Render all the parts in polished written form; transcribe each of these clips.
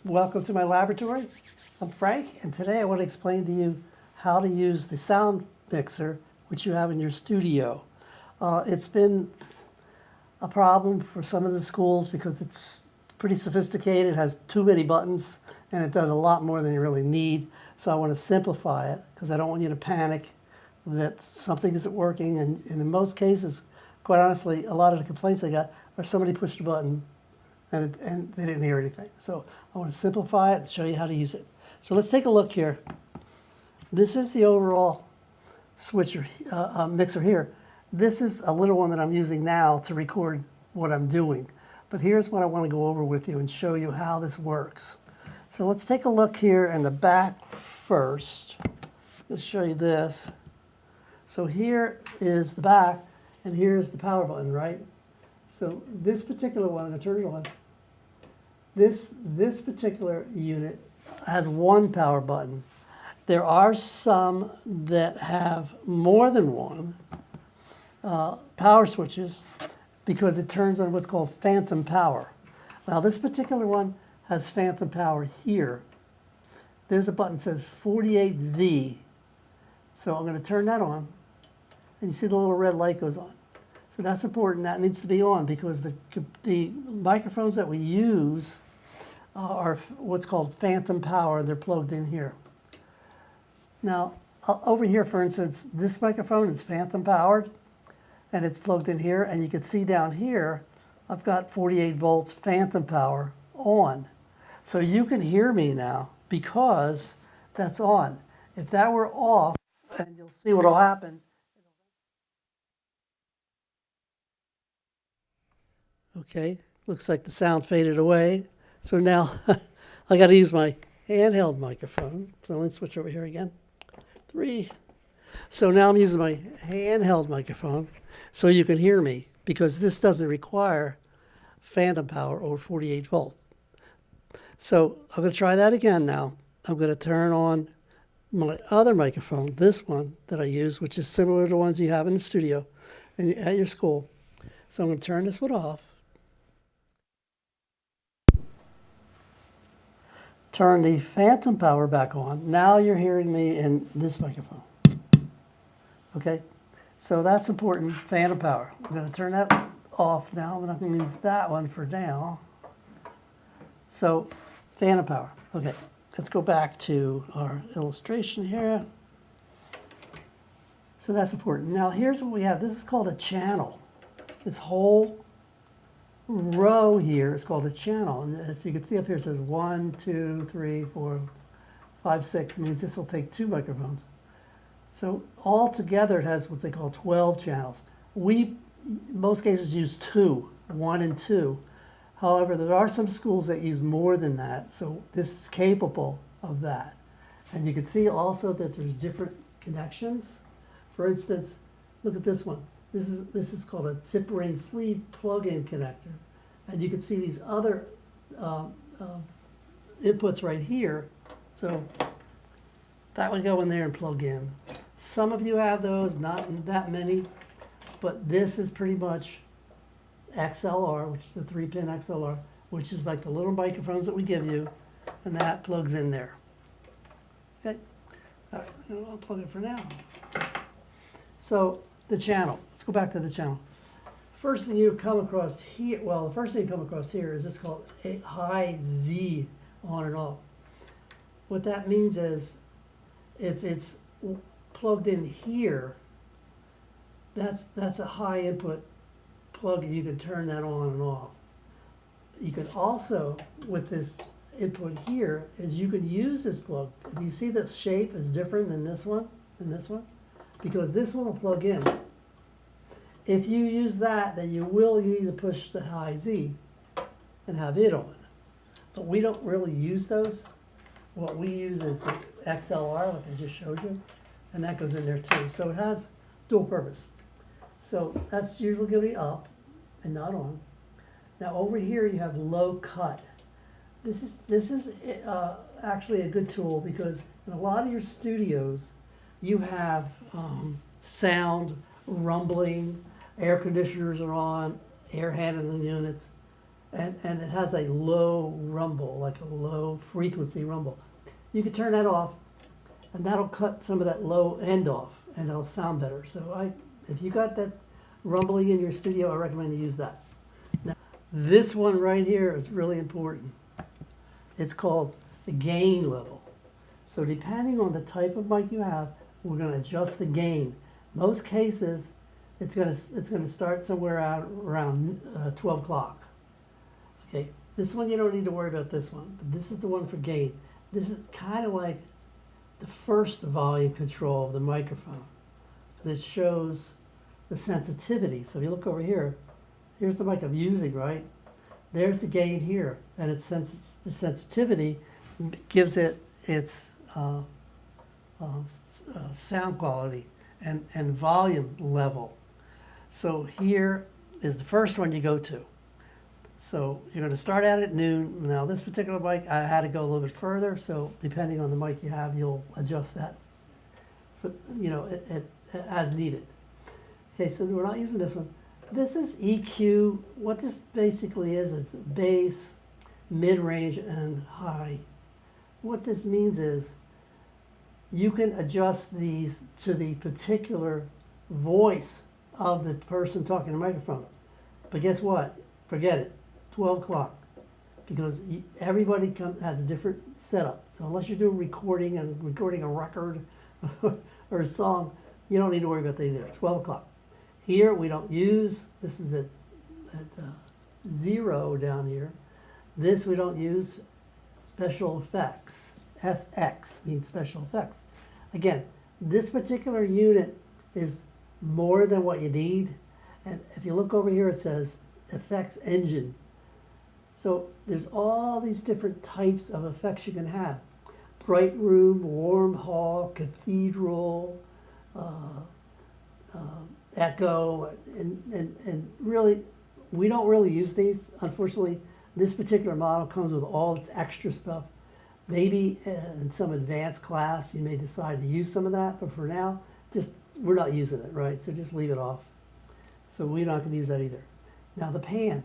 Welcome to my laboratory. I'm Frank, and today I want to explain to you how to use the sound mixer which you have in your studio. It's been a problem for some of the schools because it's pretty sophisticated, has too many buttons, and it does a lot more than you really need. So I want to simplify it because I don't want you to panic that something isn't working. And in most cases, quite honestly, a lot of the complaints I got are somebody pushed a button and they didn't hear anything. So I want to simplify it and show you how to use it. So let's take a look here. This is the overall switcher mixer here. This is a little one that I'm using now to record what I'm doing. But here's what I want to go over with you and show you how this works. So let's take a look here in the back first. Let's show you this. So here is the back, and here's the power button, right? So this particular one, I'm going to turn it on. This particular unit has one power button. There are some that have more than one power switches because it turns on what's called phantom power. Now this particular one has phantom power here. There's a button that says 48V. So I'm going to turn that on, and you see the little red light goes on. So that's important. That needs to be on because the microphones that we use are what's called phantom power. They're plugged in here. Now, over here, for instance, this microphone is phantom powered, and it's plugged in here. And you can see down here, I've got 48 volts phantom power on. So you can hear me now because that's on. If that were off, and you'll see what will happen. Okay, looks like the sound faded away. So now I got to use my handheld microphone. So let's switch over here again. 3. So now I'm using my handheld microphone so you can hear me because this doesn't require phantom power over 48 volt. So I'm going to try that again now. I'm going to turn on my other microphone, this one that I use, which is similar to the ones you have in the studio and at your school. So I'm going to turn this one off. Turn the phantom power back on. Now you're hearing me in this microphone. Okay, so that's important, phantom power. I'm going to turn that off now. I'm not going to use that one for now. So, phantom power. Okay, let's go back to our illustration here. So that's important. Now here's what we have. This is called a channel. This whole row here is called a channel, and if you can see up here it says 1, 2, 3, 4, 5, 6. It means this will take 2 microphones. So all together it has what they call 12 channels. We, in most cases, use 2, 1 and 2. However, there are some schools that use more than that, so this is capable of that. And you can see also that there's different connections. For instance, look at this one. This is called a tip ring sleeve plug-in connector. And you can see these other inputs right here. So that would go in there and plug in. Some of you have those, not that many, but this is pretty much XLR, which is a 3-pin XLR, which is like the little microphones that we give you, and that plugs in there. Okay, all right, I'll plug it for now. So the channel, let's go back to the channel. First thing you come across here, well, the first thing you come across here is this called a high Z on and off. What that means is if it's plugged in here, that's a high input plug, and you can turn that on and off. You can also, with this input here, is you can use this plug. If you see the shape is different than this one and this one, because this one will plug in. If you use that, then you will need to push the high Z and have it on. But we don't really use those. What we use is the XLR, like I just showed you, and that goes in there too. So it has dual purpose. So that's usually going to be up and not on. Now over here you have low cut. This is actually a good tool because in a lot of your studios you have sound, rumbling, air conditioners are on, air handling units. and it has a low rumble, like a low frequency rumble. You can turn that off, and that'll cut some of that low end off, and it'll sound better. So if you got that rumbling in your studio, I recommend you use that. Now, this one right here is really important. It's called the gain level. So depending on the type of mic you have, we're going to adjust the gain. Most cases, it's going to start somewhere around 12 o'clock. Okay, this one you don't need to worry about this one, but this is the one for gain. This is kind of like the first volume control of the microphone, because it shows the sensitivity. So if you look over here, here's the mic I'm using, right? There's the gain here, and the sensitivity gives it its sound quality and volume level. So here is the first one you go to. So you're going to start out at noon. Now this particular mic, I had to go a little bit further, so depending on the mic you have, you'll adjust that, as needed. Okay, so we're not using this one. This is EQ. What this basically is, it's bass, mid-range, and high. What this means is you can adjust these to the particular voice of the person talking to the microphone. But guess what? Forget it. 12 o'clock. Because everybody has a different setup. So unless you're doing recording a record or a song, you don't need to worry about that either. 12 o'clock. Here we don't use, this is at 0 down here. This we don't use special effects. FX means special effects. Again, this particular unit is more than what you need. And if you look over here, it says effects engine. So there's all these different types of effects you can have. Bright room, warm hall, cathedral, echo, and really, we don't really use these. Unfortunately, this particular model comes with all its extra stuff. Maybe in some advanced class, you may decide to use some of that, but for now, we're not using it, right? So just leave it off. So we're not going to use that either. Now the pan.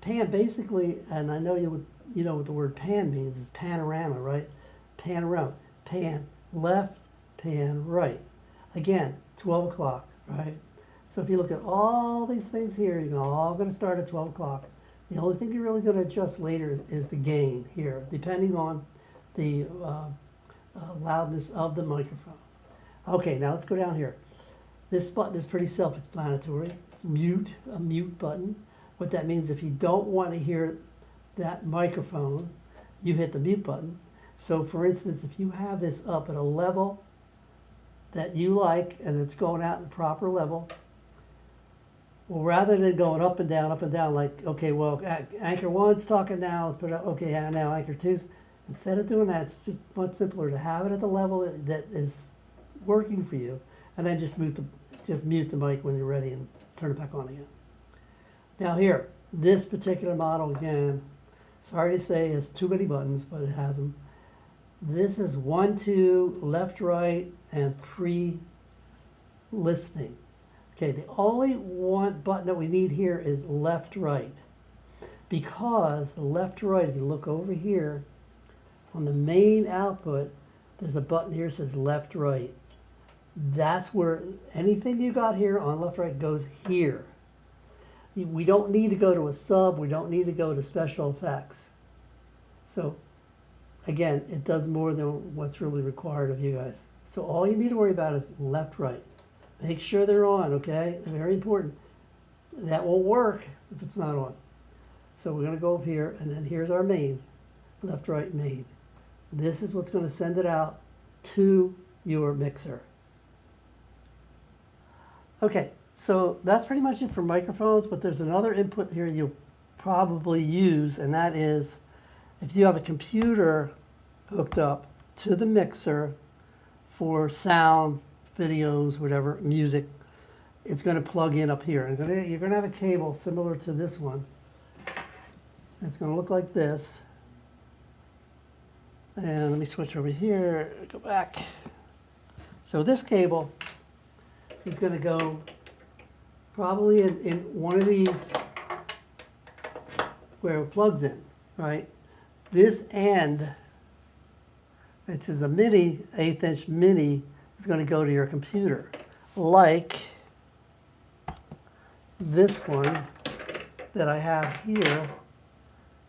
Pan basically, and I know you know what the word pan means, is panorama, right? Panorama. Pan left, pan right. Again, 12 o'clock, right? So if you look at all these things here, you're all going to start at 12 o'clock. The only thing you're really going to adjust later is the gain here, depending on the loudness of the microphone. Okay, now let's go down here. This button is pretty self-explanatory. It's a mute button. What that means, if you don't want to hear that microphone, you hit the mute button. So for instance, if you have this up at a level that you like and it's going out in the proper level, well, rather than going up and down, like, okay, well, anchor one's talking now, let's put it up, okay, now anchor two's. Instead of doing that, it's just much simpler to have it at the level that is working for you, and then just mute the mic when you're ready and turn it back on again. Now here, this particular model, again, sorry to say, has too many buttons, but it has them. This is 1, 2, left, right, and pre-listening. Okay, the only one button that we need here is left, right. Because the left, right, if you look over here, on the main output, there's a button here that says left, right. That's where anything you got here on left, right goes here. We don't need to go to a sub, we don't need to go to special effects. So, again, it does more than what's really required of you guys. So all you need to worry about is left, right. Make sure they're on, okay? They're very important. That won't work if it's not on. So we're going to go over here, and then here's our main. Left, right, main. This is what's going to send it out to your mixer. Okay, so that's pretty much it for microphones, but there's another input here you'll probably use, and that is if you have a computer hooked up to the mixer for sound, videos, whatever, music, it's going to plug in up here. You're going to have a cable similar to this one. It's going to look like this. And let me switch over here, go back. So this cable is going to go probably in one of these where it plugs in, right? This end, which is a mini, 1/8 inch mini, is going to go to your computer. Like this one that I have here,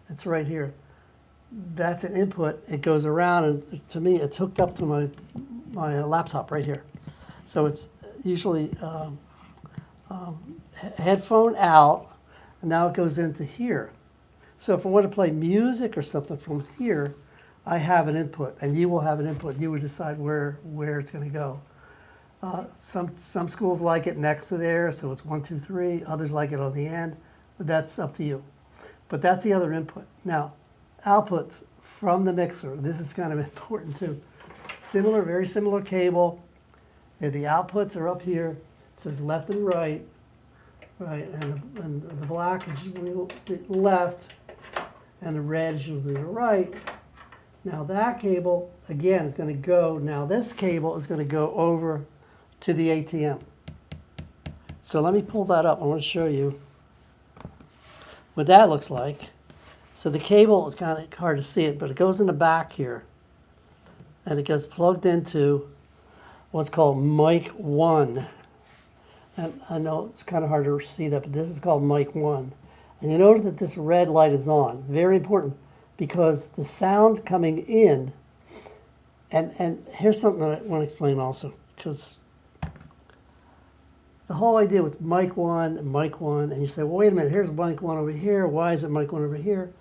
it's right here. That's an input. It goes around, and to me, it's hooked up to my laptop right here. So it's usually headphone out, and now it goes into here. So if I want to play music or something from here, I have an input, and you will have an input. You would decide where it's going to go. Some schools like it next to there, so it's 1, 2, 3. Others like it on the end, but that's up to you. But that's the other input. Now, outputs from the mixer. This is kind of important too. Similar, very similar cable. And the outputs are up here. It says left and right, and the black is usually the left, and the red is usually the right. Now that cable, again, is going to go, now this cable is going to go over to the ATM. So let me pull that up. I want to show you what that looks like. So the cable is kind of hard to see it, but it goes in the back here, and it gets plugged into what's called mic 1. And I know it's kind of hard to see that, but this is called mic 1. And you notice that this red light is on. Very important, because the sound coming in, and here's something that I want to explain also, because the whole idea with mic 1 and mic 1, and you say, well, wait a minute, here's mic 1 over here. Why is it mic 1 over here?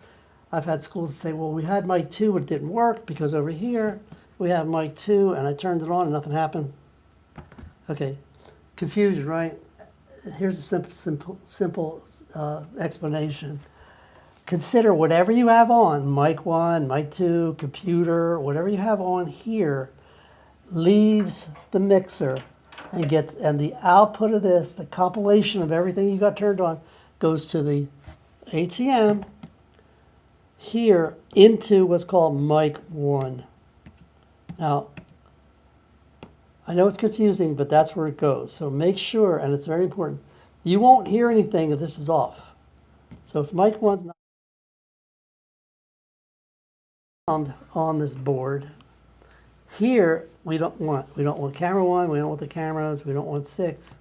I've had schools say, well, we had mic 2, but it didn't work because over here we have mic 2, and I turned it on and nothing happened. Okay, confusion, right? Here's a simple explanation. Consider whatever you have on, mic 1, mic 2, computer, whatever you have on here, leaves the mixer, and the output of this, the compilation of everything you got turned on, goes to the ATM here into what's called mic 1. Now, I know it's confusing, but that's where it goes. So make sure, and it's very important, you won't hear anything if this is off. So if mic 1's not on this board, here we don't want camera 1, we don't want the cameras, we don't want 6,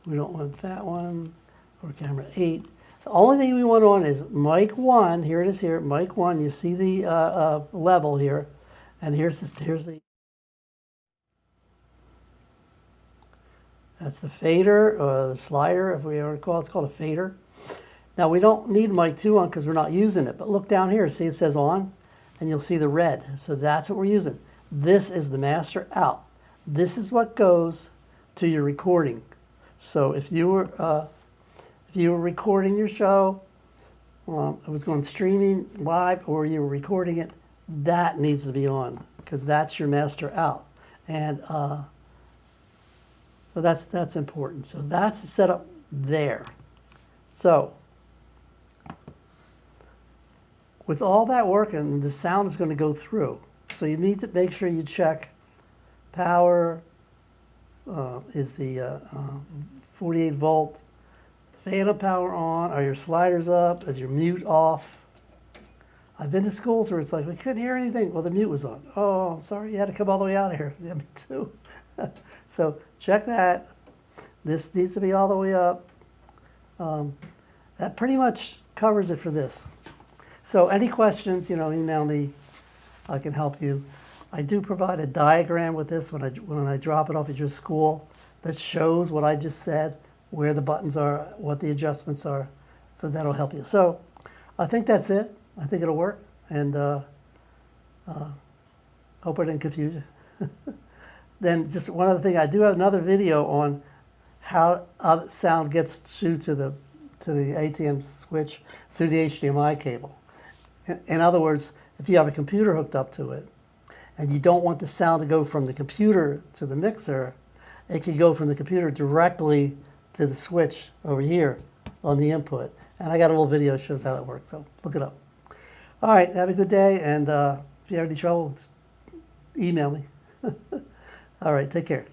we don't want that one, or camera 8. The only thing we want on is mic 1. Here it is here, mic 1. You see the level here, and here's the that's the fader or the slider, if we ever call it. It's called a fader. Now we don't need mic 2 on because we're not using it. But look down here. See it says on, and you'll see the red. So that's what we're using. This is the master out. This is what goes to your recording. So if you were recording your show, it was going streaming live, or you were recording it, that needs to be on because that's your master out. And so that's important. So that's the setup there. So with all that working, the sound is going to go through. So you need to make sure you check power, is the 48 volt phantom power on, are your sliders up, is your mute off? I've been to schools where it's like, we couldn't hear anything. Well, the mute was on. Oh, I'm sorry, you had to come all the way out of here. Yeah, me too. So check that. This needs to be all the way up. That pretty much covers it for this. So any questions, email me. I can help you. I do provide a diagram with this when I drop it off at your school that shows what I just said, where the buttons are, what the adjustments are. So that'll help you. So I think that's it. I think it'll work. And hope I didn't confuse you. Then just one other thing, I do have another video on how sound gets to the ATM switch through the HDMI cable. In other words, if you have a computer hooked up to it and you don't want the sound to go from the computer to the mixer, it can go from the computer directly to the switch over here on the input. And I got a little video that shows how that works, so look it up. All right, have a good day, and if you have any trouble, email me. All right, take care.